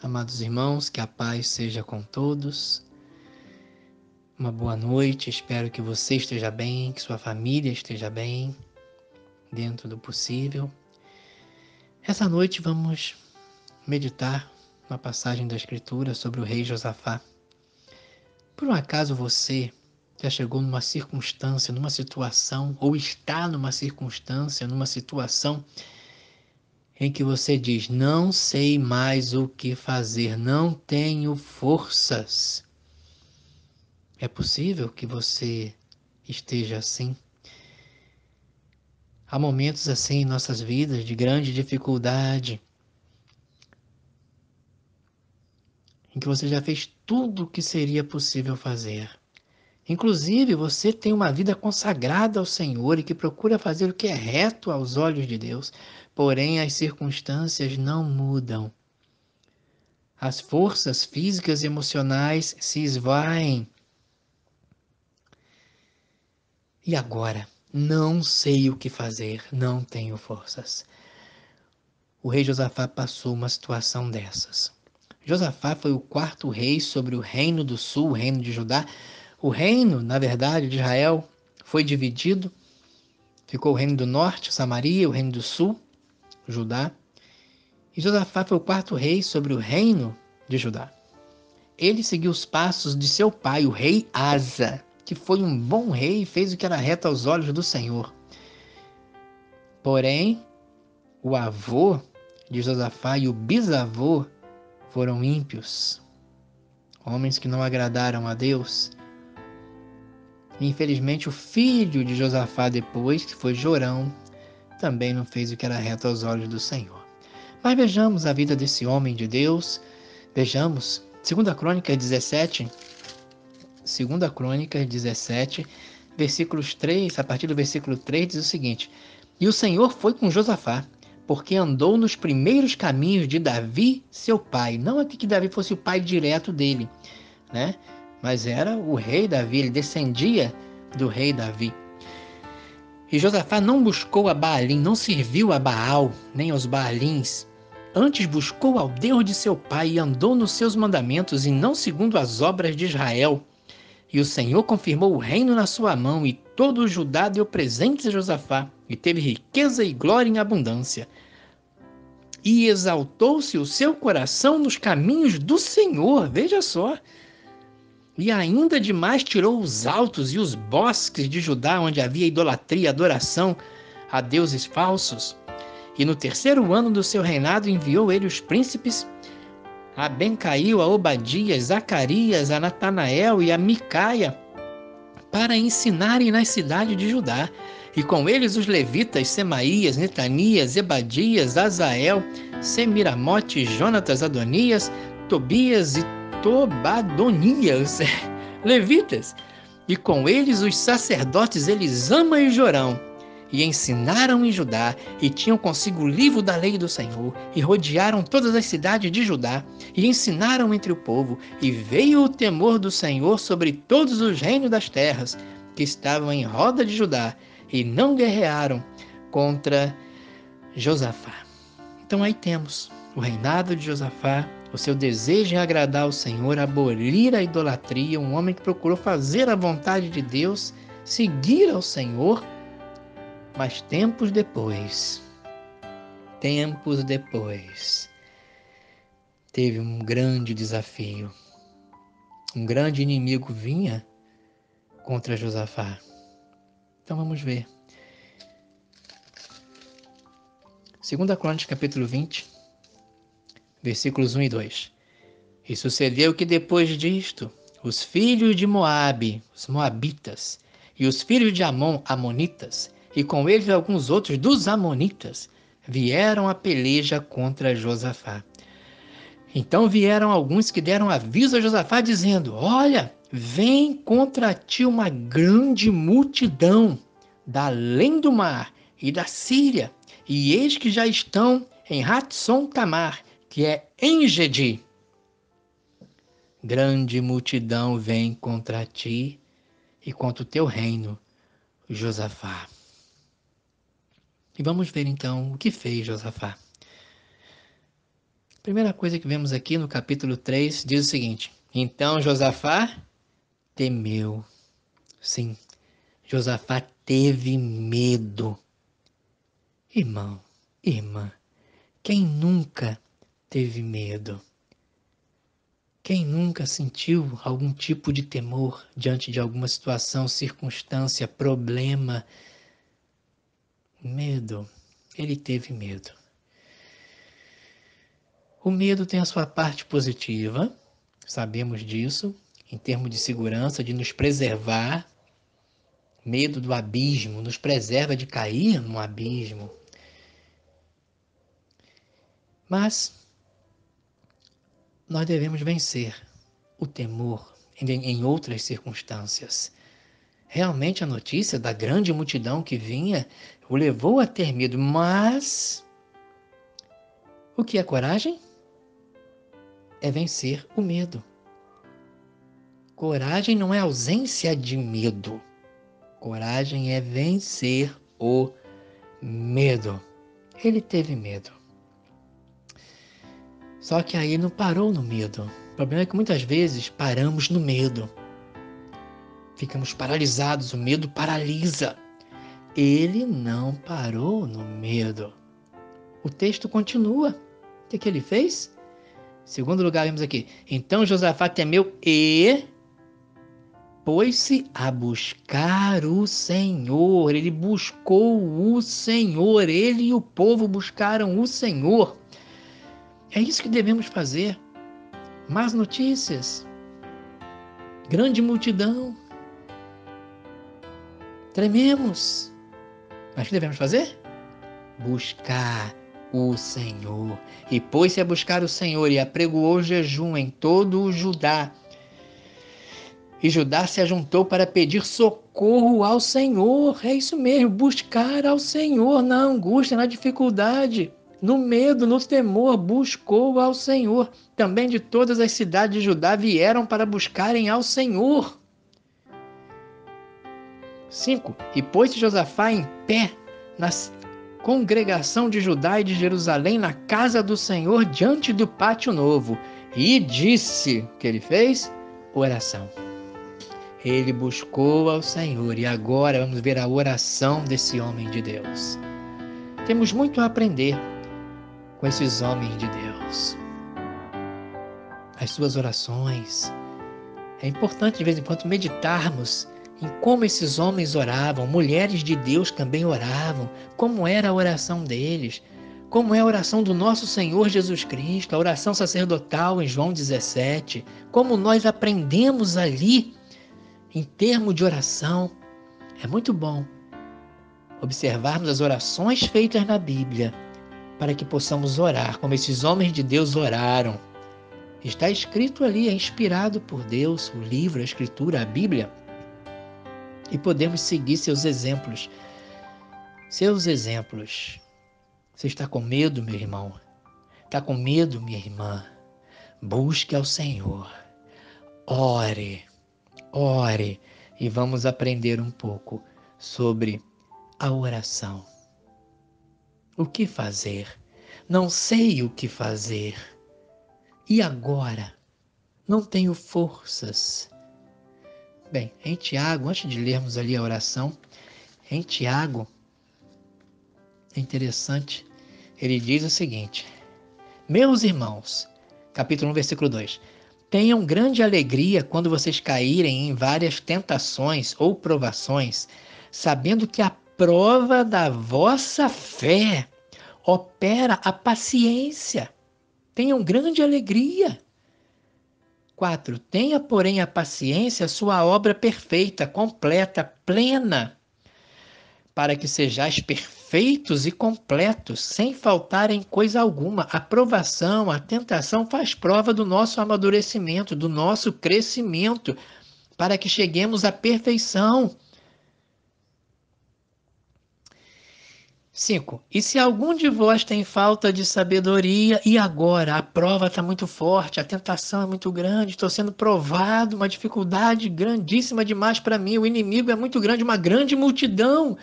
Amados irmãos, que a paz seja com todos. Uma boa noite, espero que você esteja bem, que sua família esteja bem, dentro do possível. Essa noite vamos meditar uma passagem da Escritura sobre o rei Josafá. Por um acaso você já chegou numa circunstância, numa situação, ou está numa circunstância, numa situação em que você diz, não sei mais o que fazer, não tenho forças? É possível que você esteja assim? Há momentos assim em nossas vidas de grande dificuldade, em que você já fez tudo o que seria possível fazer. Inclusive, você tem uma vida consagrada ao Senhor e que procura fazer o que é reto aos olhos de Deus, porém as circunstâncias não mudam. As forças físicas e emocionais se esvaem. E agora? Não sei o que fazer, não tenho forças. O rei Josafá passou uma situação dessas. Josafá foi o quarto rei sobre o reino do sul, o reino de Judá. O reino, na verdade, de Israel foi dividido. Ficou o reino do norte, Samaria, o reino do sul, Judá. E Josafá foi o quarto rei sobre o reino de Judá. Ele seguiu os passos de seu pai, o rei Asa, que foi um bom rei e fez o que era reto aos olhos do Senhor. Porém, o avô de Josafá e o bisavô foram ímpios, homens que não agradaram a Deus. Infelizmente, o filho de Josafá depois, que foi Jorão, também não fez o que era reto aos olhos do Senhor. Mas vejamos a vida desse homem de Deus. Vejamos, 2 Crônicas 17, 2 Crônicas 17, versículos 3, a partir do versículo 3 diz o seguinte: E o Senhor foi com Josafá, porque andou nos primeiros caminhos de Davi, seu pai. Não aqui que Davi fosse o pai direto dele, né? Mas era o rei Davi, ele descendia do rei Davi. E Josafá não buscou a Baalim, não serviu a Baal, nem aos Baalins. Antes buscou ao Deus de seu pai e andou nos seus mandamentos e não segundo as obras de Israel. E o Senhor confirmou o reino na sua mão, e todo o Judá deu presentes a Josafá, e teve riqueza e glória em abundância. E exaltou-se o seu coração nos caminhos do Senhor, veja só. E ainda demais tirou os altos e os bosques de Judá, onde havia idolatria e adoração a deuses falsos. E no terceiro ano do seu reinado enviou ele os príncipes a Bencail, a Obadias, Zacarias, a Natanael e a Micaia, para ensinarem nas cidades de Judá, e com eles os levitas Semaías, Netanias, Ebadias, Azael, Semiramote, Jonatas, Adonias, Tobias e Tobadonias, levitas, e com eles os sacerdotes Elisama e Jorão, e ensinaram em Judá, e tinham consigo o livro da lei do Senhor, e rodearam todas as cidades de Judá, e ensinaram entre o povo, e veio o temor do Senhor sobre todos os reinos das terras, que estavam em roda de Judá, e não guerrearam contra Josafá. Então aí temos o reinado de Josafá, o seu desejo em agradar ao Senhor, abolir a idolatria, um homem que procurou fazer a vontade de Deus, seguir ao Senhor. Mas tempos depois, teve um grande desafio. Um grande inimigo vinha contra Josafá. Então vamos ver. 2 Crônicas, capítulo 20, versículos 1 e 2. E sucedeu que depois disto, os filhos de Moabe, os moabitas, e os filhos de Amon, amonitas, e com eles alguns outros dos amonitas, vieram a peleja contra Josafá. Então vieram alguns que deram aviso a Josafá, dizendo: Olha, vem contra ti uma grande multidão da além do mar e da Síria, e eis que já estão em Hatson-Tamar, que é Engedi. Grande multidão vem contra ti e contra o teu reino, Josafá. E vamos ver então o que fez Josafá. Primeira coisa que vemos aqui no capítulo 3 diz o seguinte: então Josafá temeu. Sim, Josafá teve medo. Irmão, irmã, quem nunca teve medo? Quem nunca sentiu algum tipo de temor diante de alguma situação, circunstância, problema? Medo. Ele teve medo. O medo tem a sua parte positiva, sabemos disso, em termos de segurança, de nos preservar. Medo do abismo nos preserva de cair no abismo. Mas nós devemos vencer o temor em outras circunstâncias. Realmente a notícia da grande multidão que vinha o levou a ter medo, mas o que é coragem? É vencer o medo. Coragem não é ausência de medo. Coragem é vencer o medo. Ele teve medo. Só que aí não parou no medo. O problema é que muitas vezes paramos no medo. Ficamos paralisados, o medo paralisa. Ele não parou no medo. O texto continua. O que ele fez? Segundo lugar, vemos aqui. Então Josafá temeu e pôs-se a buscar o Senhor. Ele buscou o Senhor. Ele e o povo buscaram o Senhor. É isso que devemos fazer. Más notícias. Grande multidão. Trememos. Mas o que devemos fazer? Buscar o Senhor. E pôs-se a buscar o Senhor e apregoou jejum em todo o Judá. E Judá se ajuntou para pedir socorro ao Senhor. É isso mesmo, buscar ao Senhor na angústia, na dificuldade, no medo, no temor, buscou ao Senhor. Também de todas as cidades de Judá vieram para buscarem ao Senhor. 5. E pôs-se Josafá em pé na congregação de Judá e de Jerusalém, na casa do Senhor, diante do pátio novo. E disse, o que ele fez? Oração. Ele buscou ao Senhor e agora vamos ver a oração desse homem de Deus. Temos muito a aprender com esses homens de Deus. As suas orações. É importante de vez em quando meditarmos em como esses homens oravam, mulheres de Deus também oravam, como era a oração deles, como é a oração do nosso Senhor Jesus Cristo, a oração sacerdotal em João 17, como nós aprendemos ali em termos de oração. É muito bom observarmos as orações feitas na Bíblia para que possamos orar como esses homens de Deus oraram. Está escrito ali, é inspirado por Deus, o livro, a Escritura, a Bíblia, e podemos seguir seus exemplos. Seus exemplos. Você está com medo, meu irmão? Está com medo, minha irmã? Busque ao Senhor. Ore. Ore e vamos aprender um pouco sobre a oração. O que fazer? Não sei o que fazer. E agora? Não tenho forças. Bem, em Tiago, antes de lermos ali a oração, em Tiago, é interessante, ele diz o seguinte: meus irmãos, capítulo 1, versículo 2, tenham grande alegria quando vocês caírem em várias tentações ou provações, sabendo que a prova da vossa fé opera a paciência. Tenham grande alegria. 4. Tenha, porém, a paciência, sua obra perfeita, completa, plena, para que sejais perfeitos e completos, sem faltar em coisa alguma. A provação, a tentação faz prova do nosso amadurecimento, do nosso crescimento, para que cheguemos à perfeição. 5. E se algum de vós tem falta de sabedoria, e agora? A prova está muito forte, a tentação é muito grande, estou sendo provado, uma dificuldade grandíssima demais para mim, o inimigo é muito grande, uma grande multidão.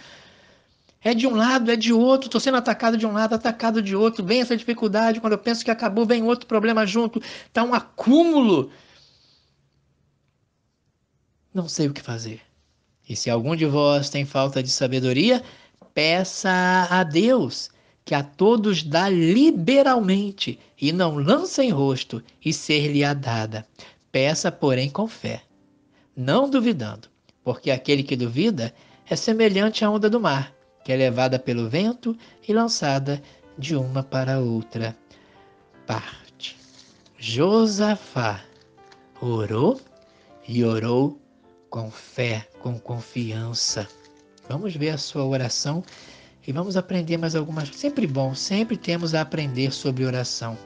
É de um lado, é de outro, estou sendo atacado de um lado, atacado de outro, vem essa dificuldade, quando eu penso que acabou, vem outro problema junto, está um acúmulo. Não sei o que fazer. E se algum de vós tem falta de sabedoria, peça a Deus, que a todos dá liberalmente, e não lança em rosto, e ser-lhe-á dada. Peça, porém, com fé, não duvidando, porque aquele que duvida é semelhante à onda do mar, que é levada pelo vento e lançada de uma para outra parte. Josafá orou e orou com fé, com confiança. Vamos ver a sua oração e vamos aprender mais algumas. Sempre bom, sempre temos a aprender sobre oração.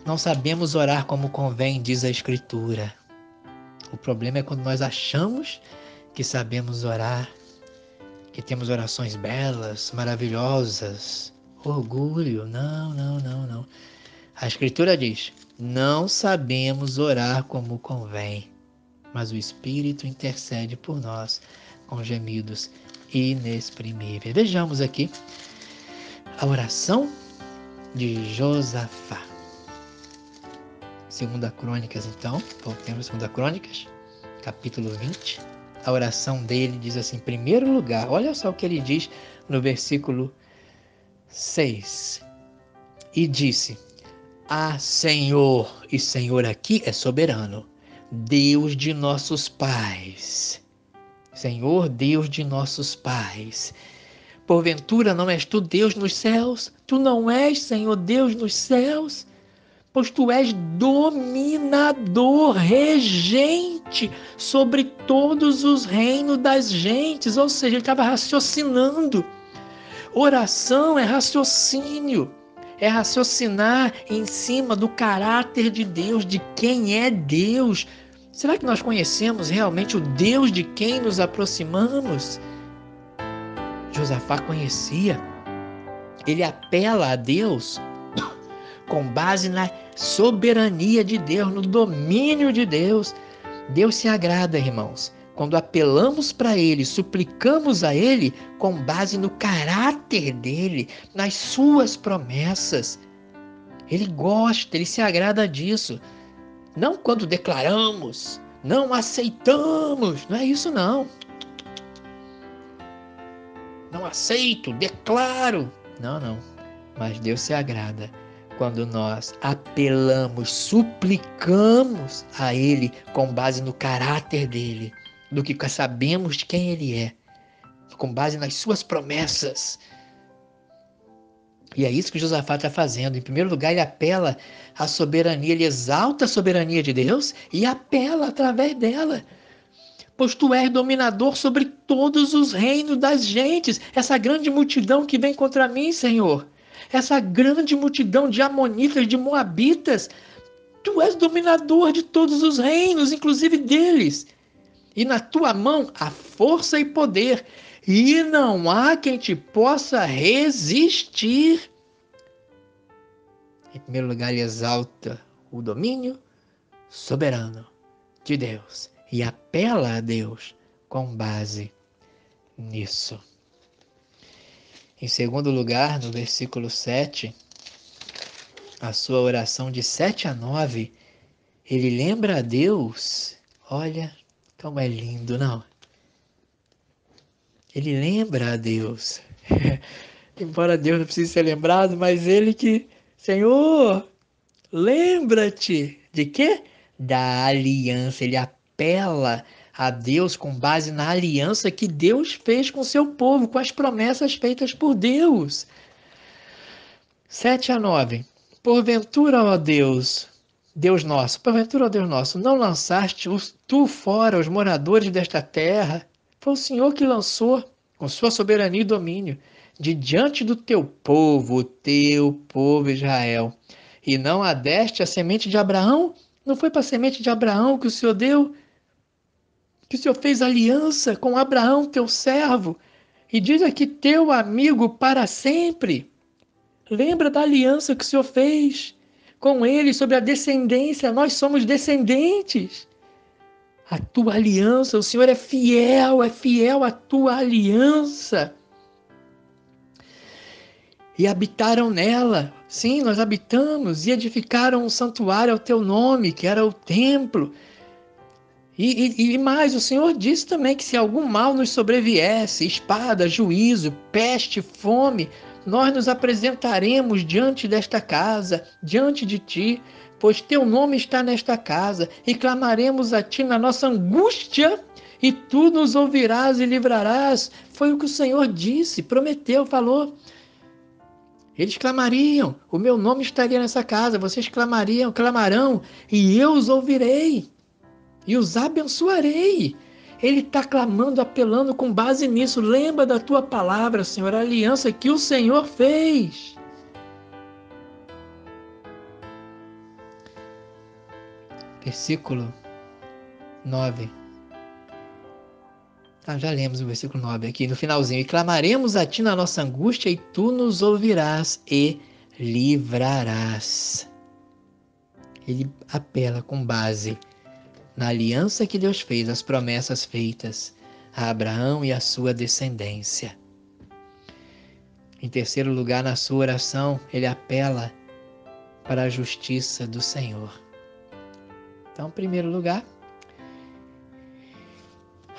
Não sabemos orar como convém, diz a Escritura. O problema é quando nós achamos que sabemos orar, que temos orações belas, maravilhosas. Orgulho, não, não, não, não. A Escritura diz: não sabemos orar como convém, mas o Espírito intercede por nós com gemidos inexprimíveis. Vejamos aqui a oração de Josafá. Segunda Crônicas, então, voltemos a Segunda Crônicas, capítulo 20. A oração dele diz assim, em primeiro lugar, olha só o que ele diz no versículo 6. E disse: Ah, Senhor, e Senhor aqui é soberano, Deus de nossos pais. Senhor, Deus de nossos pais. Porventura não és tu Deus nos céus? Tu não és, Senhor, Deus nos céus? Pois tu és dominador, regente sobre todos os reinos das gentes. Ou seja, ele estava raciocinando. Oração é raciocínio. É raciocinar em cima do caráter de Deus, de quem é Deus. Será que nós conhecemos realmente o Deus de quem nos aproximamos? Josafá conhecia. Ele apela a Deus com base na soberania de Deus, no domínio de Deus. Deus se agrada, irmãos, quando apelamos para Ele, suplicamos a Ele com base no caráter dEle, nas suas promessas. Ele gosta, Ele se agrada disso. Não quando declaramos, não aceitamos, não é isso não. Não aceito, declaro. Não, não. Mas Deus se agrada quando nós apelamos, suplicamos a Ele com base no caráter dEle, do que sabemos de quem Ele é, com base nas suas promessas. E é isso que Josafá está fazendo. Em primeiro lugar, ele apela à soberania, ele exalta a soberania de Deus e apela através dela. Pois tu és dominador sobre todos os reinos das gentes. Essa grande multidão que vem contra mim, Senhor. Essa grande multidão de amonitas, de moabitas. Tu és dominador de todos os reinos, inclusive deles. E na tua mão há força e poder. E não há quem te possa resistir. Em primeiro lugar, ele exalta o domínio soberano de Deus. E apela a Deus com base nisso. Em segundo lugar, no versículo 7, a sua oração de 7 a 9, ele lembra a Deus. Olha como é lindo, não? Ele lembra a Deus. Embora Deus não precise ser lembrado, mas ele que... Senhor, lembra-te de quê? Da aliança. Ele apela a Deus com base na aliança que Deus fez com seu povo, com as promessas feitas por Deus. 7 a 9. Porventura, ó Deus, Deus nosso, porventura, ó Deus nosso, não lançaste tu fora os moradores desta terra? Foi o Senhor que lançou, com sua soberania e domínio, de diante do teu povo, o teu povo Israel. E não adeste a semente de Abraão? Não foi para a semente de Abraão que o Senhor deu? Que o Senhor fez aliança com Abraão, teu servo, e diz aqui teu amigo para sempre. Lembra da aliança que o Senhor fez com ele sobre a descendência. Nós somos descendentes. A tua aliança, o Senhor é fiel à tua aliança. E habitaram nela. Sim, nós habitamos e edificaram um santuário ao teu nome, que era o templo. E mais, o Senhor disse também que se algum mal nos sobreviesse, espada, juízo, peste, fome, nós nos apresentaremos diante desta casa, diante de ti, pois teu nome está nesta casa, e clamaremos a ti na nossa angústia, e tu nos ouvirás e livrarás. Foi o que o Senhor disse, prometeu, falou. Eles clamariam, o meu nome estaria nessa casa, vocês clamarão, e eu os ouvirei e os abençoarei. Ele está clamando, apelando com base nisso. Lembra da tua palavra, Senhor, a aliança que o Senhor fez. Versículo 9. Já lemos o versículo 9 aqui, no finalzinho. E clamaremos a ti na nossa angústia, e tu nos ouvirás e livrarás. Ele apela com base na aliança que Deus fez, as promessas feitas a Abraão e a sua descendência. Em terceiro lugar, na sua oração, ele apela para a justiça do Senhor. Então, em primeiro lugar,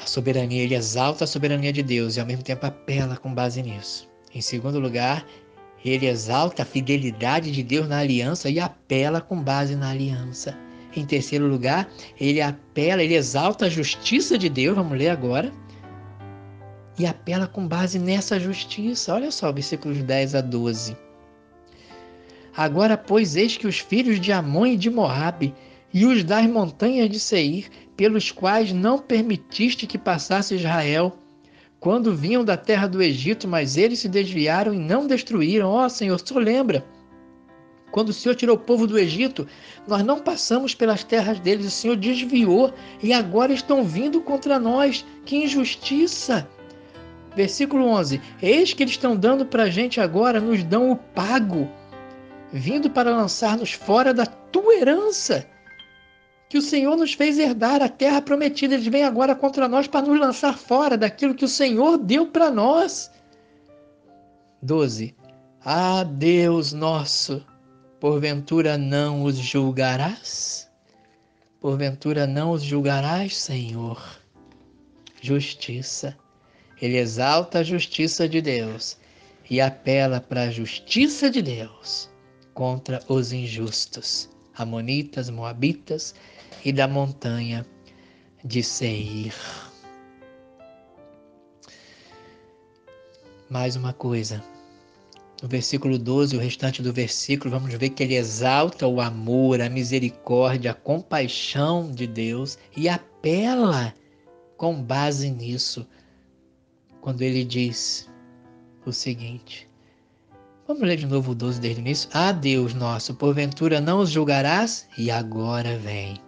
a soberania, ele exalta a soberania de Deus e ao mesmo tempo apela com base nisso. Em segundo lugar, ele exalta a fidelidade de Deus na aliança e apela com base na aliança. Em terceiro lugar, ele exalta a justiça de Deus, vamos ler agora, e apela com base nessa justiça. Olha só, versículos 10 a 12. Agora, pois, eis que os filhos de Amon e de Moabe e os das montanhas de Seir, pelos quais não permitiste que passasse Israel, quando vinham da terra do Egito, mas eles se desviaram e não destruíram. Ó Senhor, o Senhor lembra? Quando o Senhor tirou o povo do Egito, nós não passamos pelas terras deles, o Senhor desviou e agora estão vindo contra nós. Que injustiça! Versículo 11. Eis que eles estão dando para a gente agora, nos dão o pago, vindo para lançar-nos fora da tua herança, que o Senhor nos fez herdar, a terra prometida. Eles vêm agora contra nós para nos lançar fora daquilo que o Senhor deu para nós. 12. Ah, Deus nosso, porventura não os julgarás? Porventura não os julgarás, Senhor? Justiça. Ele exalta a justiça de Deus e apela para a justiça de Deus contra os injustos, amonitas, moabitas e da montanha de Seir. Mais uma coisa. No versículo 12, o restante do versículo, vamos ver que ele exalta o amor, a misericórdia, a compaixão de Deus e apela com base nisso, quando ele diz o seguinte. Vamos ler de novo o 12 desde o início. Ah, Deus nosso, porventura não os julgarás? E agora vem.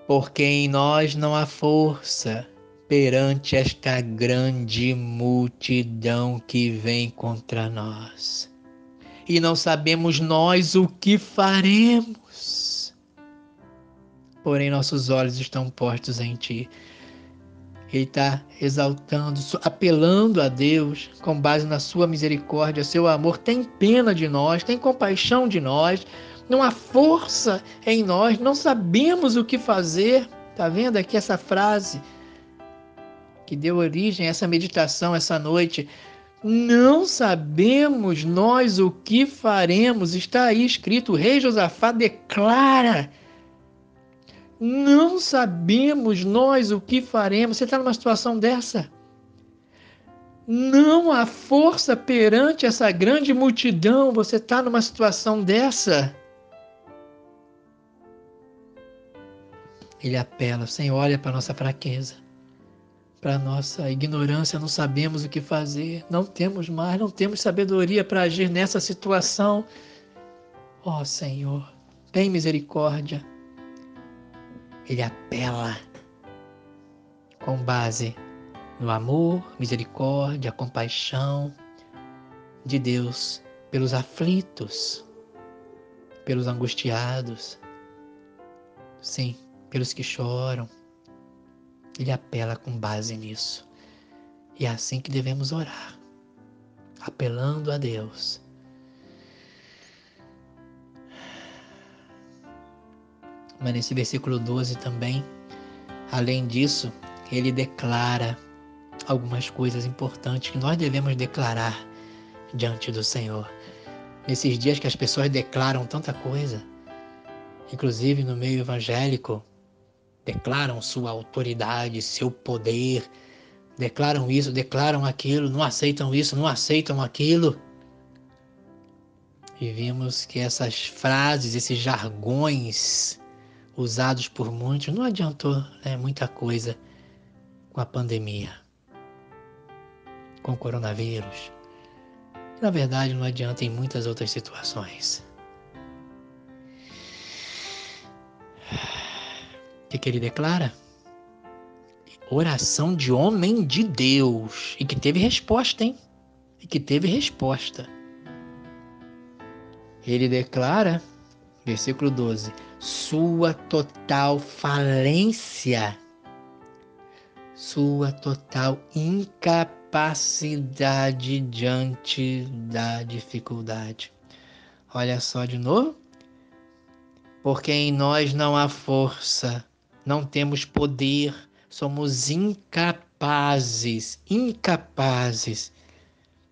Porque em nós não há força perante esta grande multidão que vem contra nós. E não sabemos nós o que faremos. Porém, nossos olhos estão postos em ti. Ele está exaltando, apelando a Deus com base na sua misericórdia, seu amor. Tem pena de nós, tem compaixão de nós. Não há força em nós, não sabemos o que fazer. Está vendo aqui essa frase que deu origem a essa meditação essa noite? Não sabemos nós o que faremos. Está aí escrito, o rei Josafá declara: não sabemos nós o que faremos. Você está numa situação dessa? Não há força perante essa grande multidão. Você está numa situação dessa? Ele apela, Senhor, olha para a nossa fraqueza, para a nossa ignorância, não sabemos o que fazer, não temos sabedoria para agir nessa situação. Ó Senhor, tem misericórdia. Ele apela com base no amor, misericórdia, compaixão de Deus pelos aflitos, pelos angustiados. Sim, pelos que choram. Ele apela com base nisso. E é assim que devemos orar, apelando a Deus. Mas nesse versículo 12 também, além disso, ele declara algumas coisas importantes que nós devemos declarar diante do Senhor. Nesses dias que as pessoas declaram tanta coisa, inclusive no meio evangélico, declaram sua autoridade, seu poder, declaram isso, declaram aquilo, não aceitam isso, não aceitam aquilo. E vimos que essas frases, esses jargões usados por muitos, não adiantou, né, muita coisa com a pandemia, com o coronavírus. Na verdade, não adianta em muitas outras situações. O que ele declara? Oração de homem de Deus. E que teve resposta, hein? E que teve resposta. Ele declara, versículo 12, sua total falência, sua total incapacidade diante da dificuldade. Olha só de novo. Porque em nós não há força, não temos poder, somos incapazes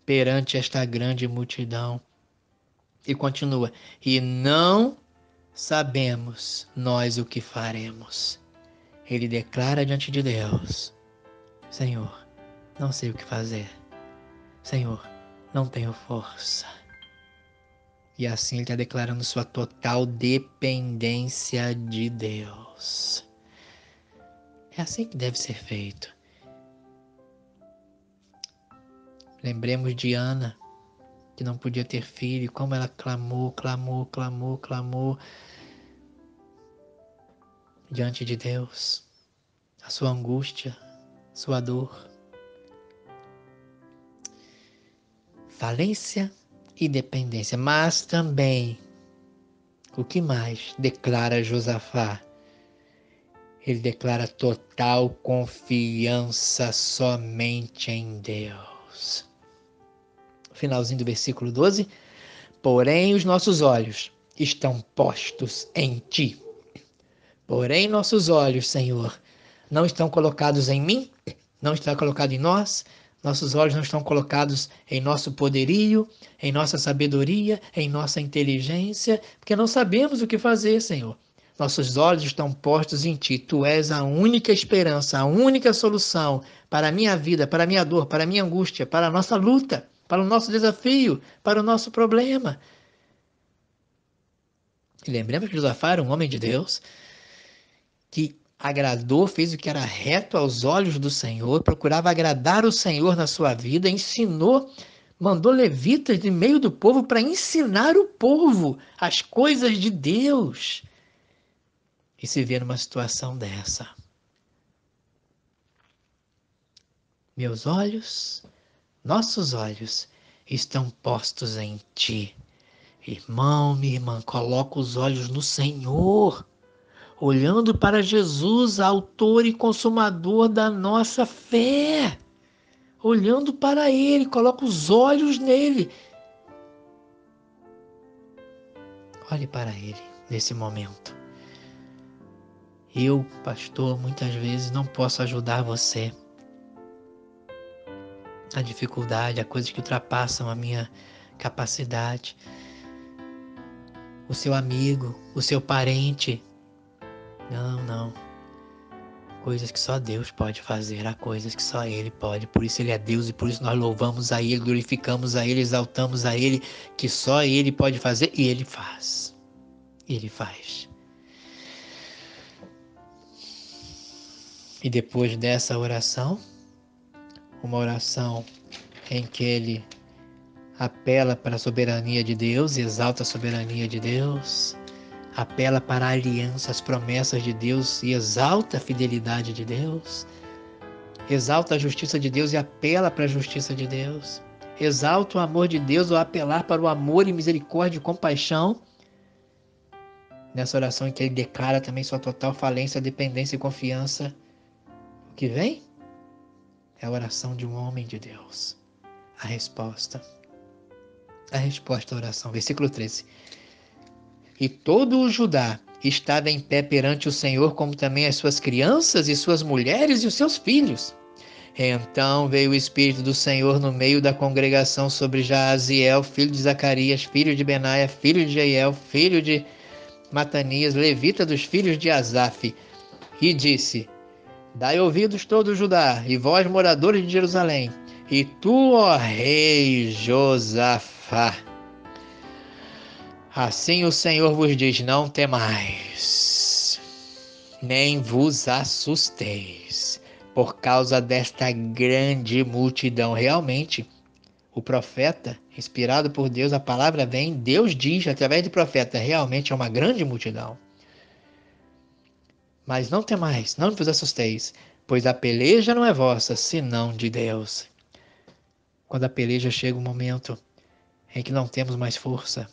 perante esta grande multidão. E continua, e não sabemos nós o que faremos. Ele declara diante de Deus, Senhor, não sei o que fazer. Senhor, não tenho força. E assim ele está declarando sua total dependência de Deus. É assim que deve ser feito. Lembremos de Ana, que não podia ter filho, e como ela clamou diante de Deus. A sua angústia, sua dor. Falência e dependência, mas também, o que mais declara Josafá? Ele declara total confiança somente em Deus. Finalzinho do versículo 12. Porém, os nossos olhos estão postos em ti. Porém, nossos olhos, Senhor, não estão colocados em mim, não estão colocados em nós. Nossos olhos não estão colocados em nosso poderio, em nossa sabedoria, em nossa inteligência, porque não sabemos o que fazer, Senhor. Nossos olhos estão postos em Ti. Tu és a única esperança, a única solução para a minha vida, para a minha dor, para a minha angústia, para a nossa luta, para o nosso desafio, para o nosso problema. E lembremos que Josafá era um homem de Deus que agradou, fez o que era reto aos olhos do Senhor, procurava agradar o Senhor na sua vida, ensinou, mandou levitas de meio do povo para ensinar o povo as coisas de Deus. E se vê numa situação dessa. Meus olhos, nossos olhos estão postos em Ti. Irmão, minha irmã, coloca os olhos no Senhor, olhando para Jesus, autor e consumador da nossa fé. Olhando para Ele, coloca os olhos nele. Olhe para Ele nesse momento. Eu, pastor, muitas vezes não posso ajudar você. A dificuldade, a coisas que ultrapassam a minha capacidade. O seu amigo, o seu parente. Não. Coisas que só Deus pode fazer, há coisas que só Ele pode. Por isso Ele é Deus e por isso nós louvamos a Ele, glorificamos a Ele, exaltamos a Ele, que só Ele pode fazer e Ele faz. Ele faz. E depois dessa oração, uma oração em que ele apela para a soberania de Deus, exalta a soberania de Deus, apela para a aliança, as promessas de Deus e exalta a fidelidade de Deus, exalta a justiça de Deus e apela para a justiça de Deus, exalta o amor de Deus ao apelar para o amor e misericórdia e compaixão. nessa oração em que ele declara também sua total falência, dependência e confiança, o que vem é a oração de um homem de Deus. A resposta à oração. Versículo 13. E todo o Judá estava em pé perante o Senhor, como também as suas crianças e suas mulheres e os seus filhos. Então veio o Espírito do Senhor no meio da congregação sobre Jaaziel, filho de Zacarias, filho de Benaia, filho de Jeiel, filho de Matanias, levita dos filhos de Asaf, e disse: Dai ouvidos todo Judá, e vós, moradores de Jerusalém, e tu, ó rei Josafá. Assim o Senhor vos diz: não temais, nem vos assusteis, por causa desta grande multidão. Realmente, o profeta, inspirado por Deus, a palavra vem, Deus diz através do profeta, realmente é uma grande multidão. Mas não temais, não vos assusteis, pois a peleja não é vossa, senão de Deus. Quando a peleja chega um momento em que não temos mais força,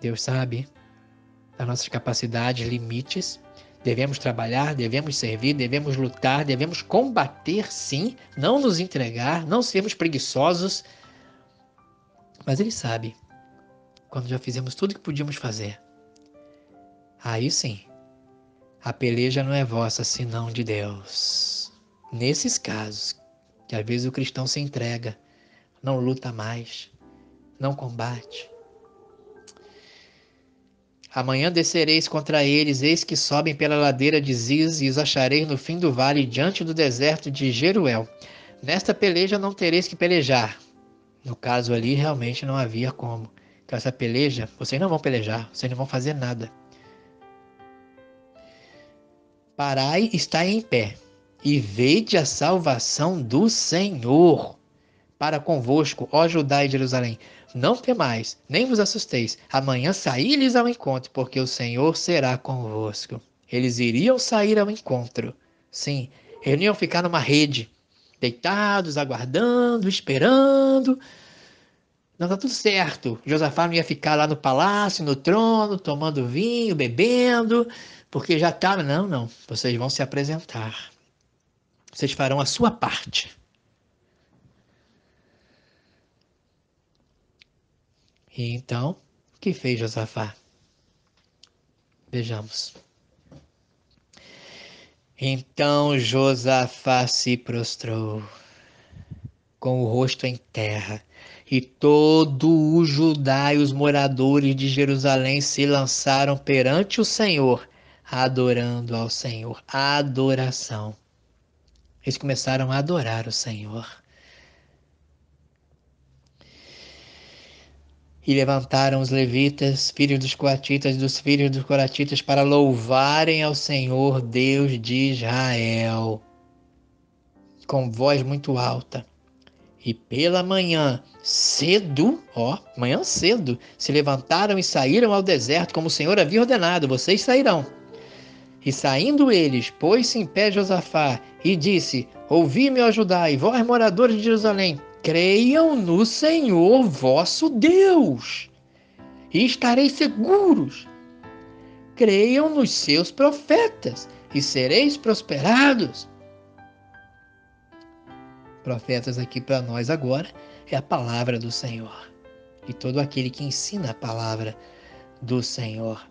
Deus sabe das nossas capacidades, limites. Devemos trabalhar, devemos servir, devemos lutar, devemos combater, sim, não nos entregar, não sermos preguiçosos. Mas Ele sabe, quando já fizemos tudo o que podíamos fazer, aí sim, a peleja não é vossa, senão de Deus. Nesses casos, que às vezes o cristão se entrega, não luta mais, não combate. Amanhã descereis contra eles, eis que sobem pela ladeira de Ziz, e os achareis no fim do vale, diante do deserto de Jeruel. Nesta peleja não tereis que pelejar. No caso ali, realmente não havia como. Então essa peleja, vocês não vão pelejar, vocês não vão fazer nada. Parai, estai em pé, e vede a salvação do Senhor para convosco, ó Judá e Jerusalém. Não temais, nem vos assusteis. Amanhã saí-lhes ao encontro, porque o Senhor será convosco. Eles iriam sair ao encontro. Sim, eles não iam ficar numa rede, deitados, aguardando, esperando. Não, tá tudo certo. Josafá não ia ficar lá no palácio, no trono, tomando vinho, bebendo, porque já estava. Não, não. Vocês vão se apresentar. Vocês farão a sua parte. E então, o que fez Josafá? Vejamos. Então Josafá se prostrou, com o rosto em terra, e todo o Judá e os moradores de Jerusalém se lançaram perante o Senhor, adorando ao Senhor. Adoração. Eles começaram a adorar o Senhor. E levantaram os levitas, filhos dos coatitas e dos filhos dos coratitas, para louvarem ao Senhor, Deus de Israel, com voz muito alta. E pela manhã cedo, manhã cedo, se levantaram e saíram ao deserto, como o Senhor havia ordenado: vocês sairão. E saindo eles, pôs-se em pé Josafá e disse: ouvi-me, ó Judá, e vós, moradores de Jerusalém, creiam no Senhor vosso Deus, e estareis seguros. Creiam nos seus profetas, e sereis prosperados. Profetas aqui para nós agora é a palavra do Senhor. E todo aquele que ensina a palavra do Senhor.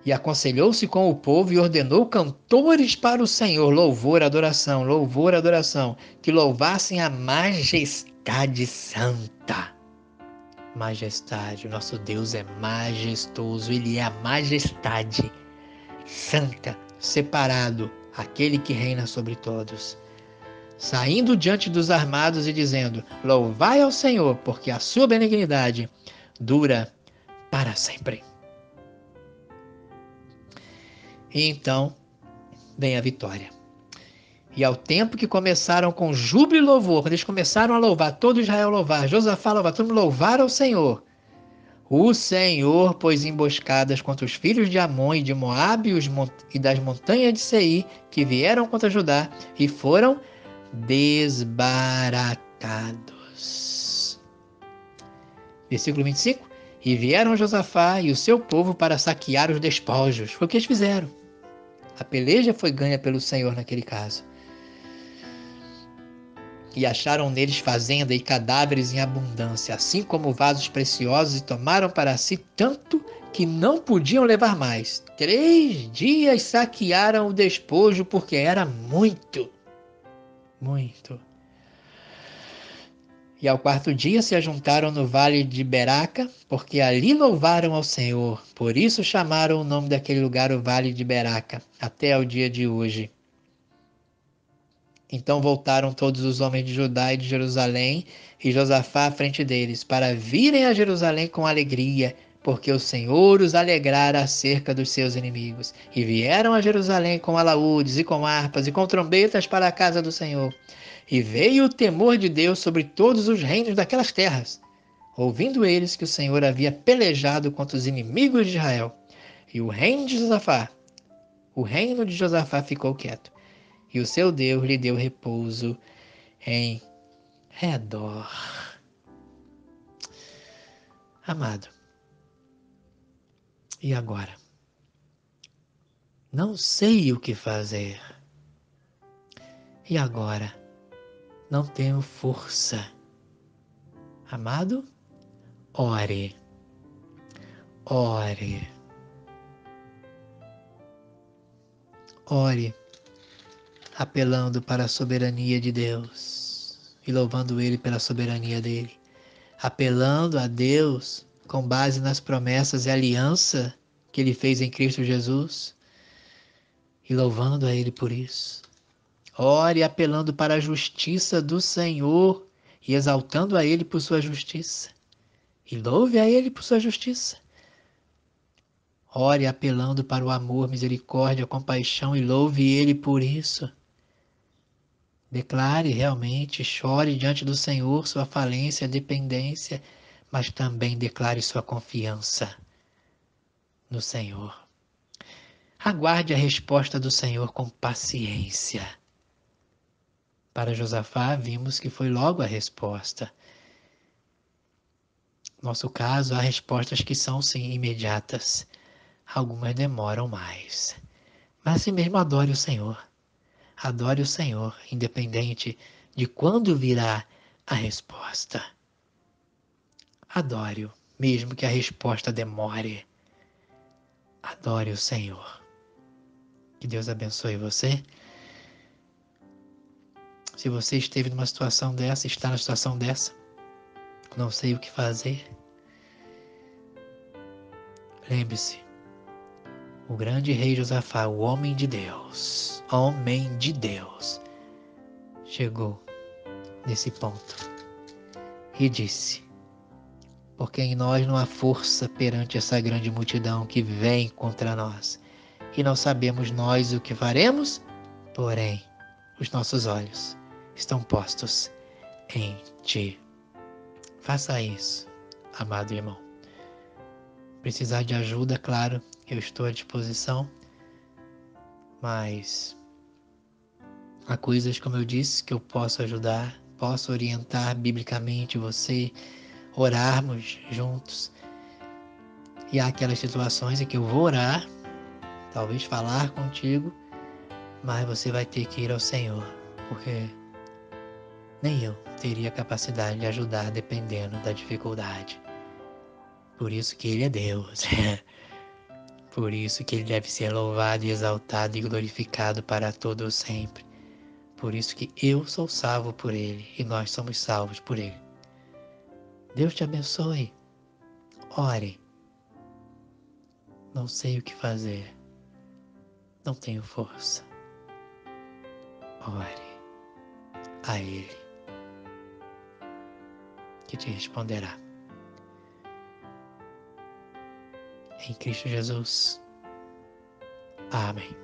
E aconselhou-se com o povo e ordenou cantores para o Senhor, louvor, adoração, que louvassem a majestade santa. Majestade, o nosso Deus é majestoso, Ele é a majestade santa, separado, aquele que reina sobre todos. Saindo diante dos armados e dizendo: louvai ao Senhor, porque a sua benignidade dura para sempre. E então vem a vitória. E ao tempo que começaram com júbilo e louvor, eles começaram a louvar, todo Israel louvar, Josafá louvar, todo mundo louvar ao Senhor. O Senhor pôs emboscadas contra os filhos de Amon e de Moabe e das montanhas de Seir, que vieram contra Judá, e foram desbaratados. Versículo 25. E vieram Josafá e o seu povo para saquear os despojos. Foi o que eles fizeram. A peleja foi ganha pelo Senhor naquele caso. E acharam neles fazenda e cadáveres em abundância, assim como vasos preciosos, e tomaram para si tanto que não podiam levar mais. 3 dias saquearam o despojo, porque era muito, muito. E ao 4º dia se ajuntaram no vale de Beraca, porque ali louvaram ao Senhor. Por isso chamaram o nome daquele lugar o Vale de Beraca, até ao dia de hoje. Então voltaram todos os homens de Judá e de Jerusalém, e Josafá à frente deles, para virem a Jerusalém com alegria, porque o Senhor os alegrara acerca dos seus inimigos. E vieram a Jerusalém com alaúdes e com harpas e com trombetas para a casa do Senhor. E veio o temor de Deus sobre todos os reinos daquelas terras, ouvindo eles que o Senhor havia pelejado contra os inimigos de Israel. E o reino de Josafá ficou quieto, e o seu Deus lhe deu repouso em redor. Amado, e agora? Não sei o que fazer. E agora? Não tenho força. Amado, ore. Ore. Ore, apelando para a soberania de Deus e louvando Ele pela soberania dele. Apelando a Deus com base nas promessas e aliança que Ele fez em Cristo Jesus e louvando a Ele por isso. Ore apelando para a justiça do Senhor e exaltando a Ele por sua justiça. E louve a Ele por sua justiça. Ore apelando para o amor, misericórdia, compaixão e louve Ele por isso. Declare realmente, chore diante do Senhor sua falência, dependência, mas também declare sua confiança no Senhor. Aguarde a resposta do Senhor com paciência. Para Josafá, vimos que foi logo a resposta. No nosso caso, há respostas que são sim imediatas. Algumas demoram mais. Mas assim mesmo adore o Senhor. Adore o Senhor, independente de quando virá a resposta. Adore-o, mesmo que a resposta demore. Adore o Senhor. Que Deus abençoe você. Se você esteve numa situação dessa, está na situação dessa, não sei o que fazer, lembre-se, o grande rei Josafá, o homem de Deus, chegou nesse ponto e disse: porque em nós não há força perante essa grande multidão que vem contra nós, e não sabemos nós o que faremos, porém, os nossos olhos estão postos em Ti. Faça isso, amado irmão. Precisar de ajuda, claro, eu estou à disposição, mas há coisas, como eu disse, que eu posso ajudar, posso orientar biblicamente você, orarmos juntos. E há aquelas situações em que eu vou orar, talvez falar contigo, mas você vai ter que ir ao Senhor, porque nem eu teria capacidade de ajudar dependendo da dificuldade. Por isso que Ele é Deus. Por isso que Ele deve ser louvado e exaltado e glorificado para todo sempre. Por isso que eu sou salvo por Ele e nós somos salvos por Ele. Deus te abençoe. Ore. Não sei o que fazer. Não tenho força. Ore a Ele, que te responderá. Em Cristo Jesus. Amém.